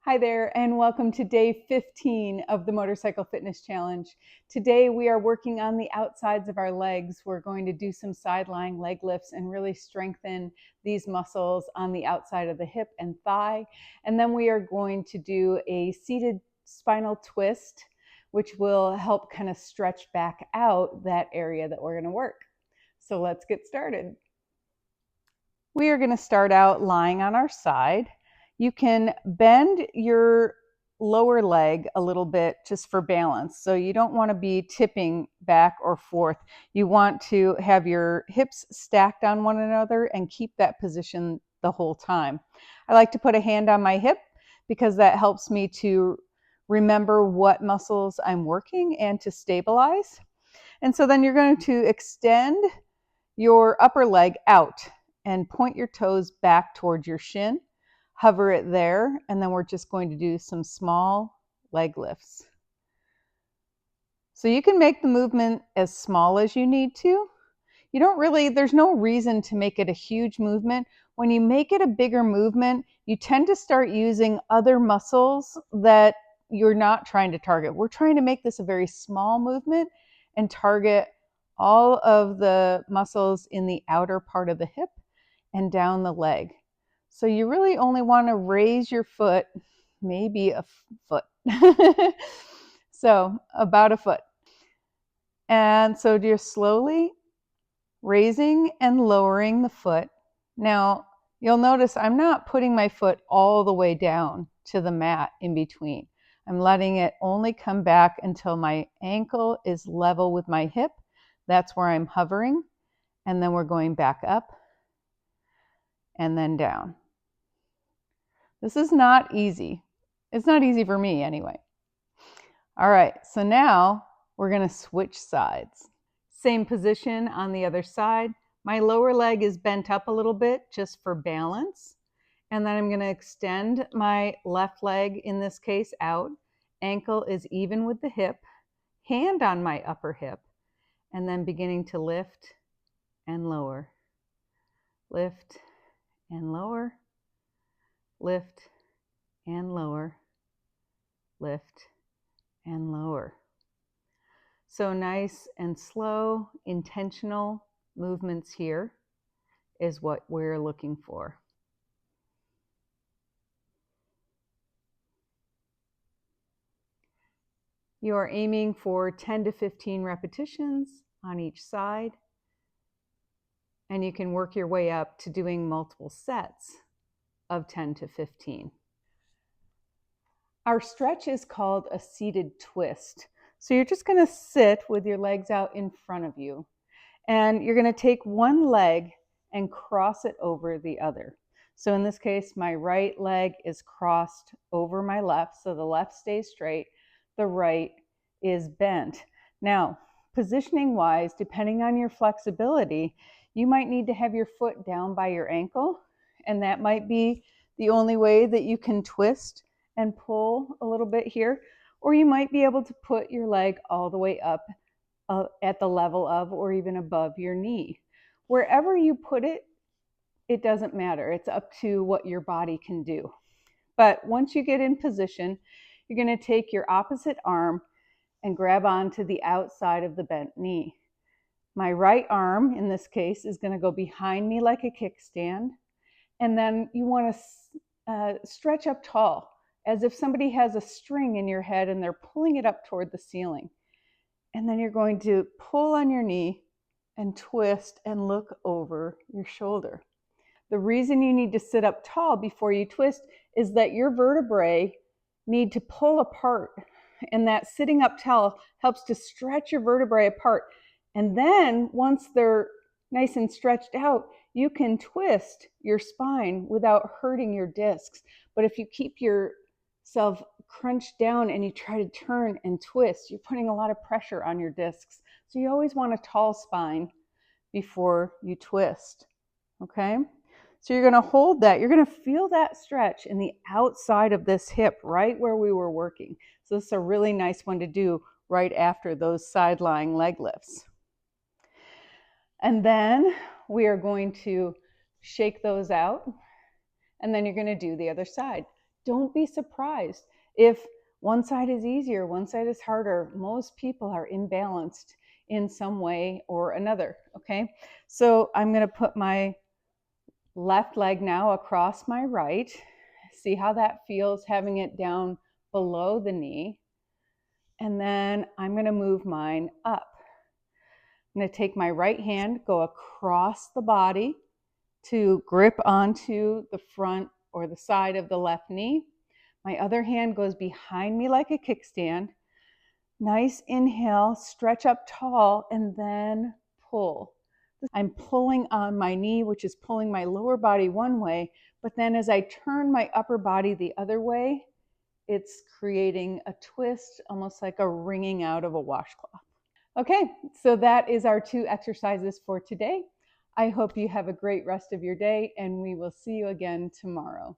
Hi there, and welcome to day 15 of the Motorcycle Fitness Challenge. Today we are working on the outsides of our legs. We're going to do some side lying leg lifts and really strengthen these muscles on the outside of the hip and thigh. And then we are going to do a seated spinal twist, which will help kind of stretch back out that area that we're going to work. So let's get started. We are going to start out lying on our side. You can bend your lower leg a little bit just for balance. So you don't want to be tipping back or forth. You want to have your hips stacked on one another and keep that position the whole time. I like to put a hand on my hip because that helps me to remember what muscles I'm working and to stabilize. And so then you're going to extend your upper leg out and point your toes back towards your shin. Hover it there, and then we're just going to do some small leg lifts. So you can make the movement as small as you need to. There's no reason to make it a huge movement. When you make it a bigger movement, you tend to start using other muscles that you're not trying to target. We're trying to make this a very small movement and target all of the muscles in the outer part of the hip and down the leg. So you really only want to raise your foot, maybe a foot. So about a foot. And so just slowly raising and lowering the foot. Now, you'll notice I'm not putting my foot all the way down to the mat in between. I'm letting it only come back until my ankle is level with my hip. That's where I'm hovering. And then we're going back up and then down. This is not easy. It's not easy for me anyway. All right, so now we're going to switch sides. Same position on the other side. My lower leg is bent up a little bit just for balance. And then I'm going to extend my left leg, in this case, out. Ankle is even with the hip. Hand on my upper hip. And then beginning to lift and lower. Lift and lower. Lift and lower, lift and lower. So nice and slow, intentional movements here is what we're looking for. You are aiming for 10 to 15 repetitions on each side, and you can work your way up to doing multiple sets of 10 to 15. Our stretch is called a seated twist. So you're just going to sit with your legs out in front of you, and you're going to take one leg and cross it over the other. So in this case, my right leg is crossed over my left, so the left stays straight, the right is bent. Now, positioning wise, depending on your flexibility, you might need to have your foot down by your ankle, and that might be the only way that you can twist and pull a little bit here, or you might be able to put your leg all the way up at the level of or even above your knee. Wherever you put it, it doesn't matter. It's up to what your body can do. But once you get in position, you're going to take your opposite arm and grab onto the outside of the bent knee. My right arm, in this case, is going to go behind me like a kickstand. And then you want to stretch up tall, as if somebody has a string in your head and they're pulling it up toward the ceiling. And then you're going to pull on your knee and twist and look over your shoulder. The reason you need to sit up tall before you twist is that your vertebrae need to pull apart. And that sitting up tall helps to stretch your vertebrae apart. And then once they're nice and stretched out, you can twist your spine without hurting your discs. But if you keep yourself crunched down and you try to turn and twist, you're putting a lot of pressure on your discs. So you always want a tall spine before you twist. Okay? So you're going to hold that. You're going to feel that stretch in the outside of this hip, right where we were working. So this is a really nice one to do right after those side lying leg lifts. And then we are going to shake those out, and then you're going to do the other side. Don't be surprised if one side is easier, one side is harder. Most people are imbalanced in some way or another, okay? So I'm gonna put my left leg now across my right. See how that feels, having it down below the knee. And then I'm gonna move mine up. I'm gonna take my right hand, go across the body to grip onto the front or the side of the left knee. My other hand goes behind me like a kickstand. Nice inhale, stretch up tall, and then pull. I'm pulling on my knee, which is pulling my lower body one way, but then as I turn my upper body the other way, it's creating a twist, almost like a wringing out of a washcloth. Okay, so that is our 2 exercises for today. I hope you have a great rest of your day, and we will see you again tomorrow.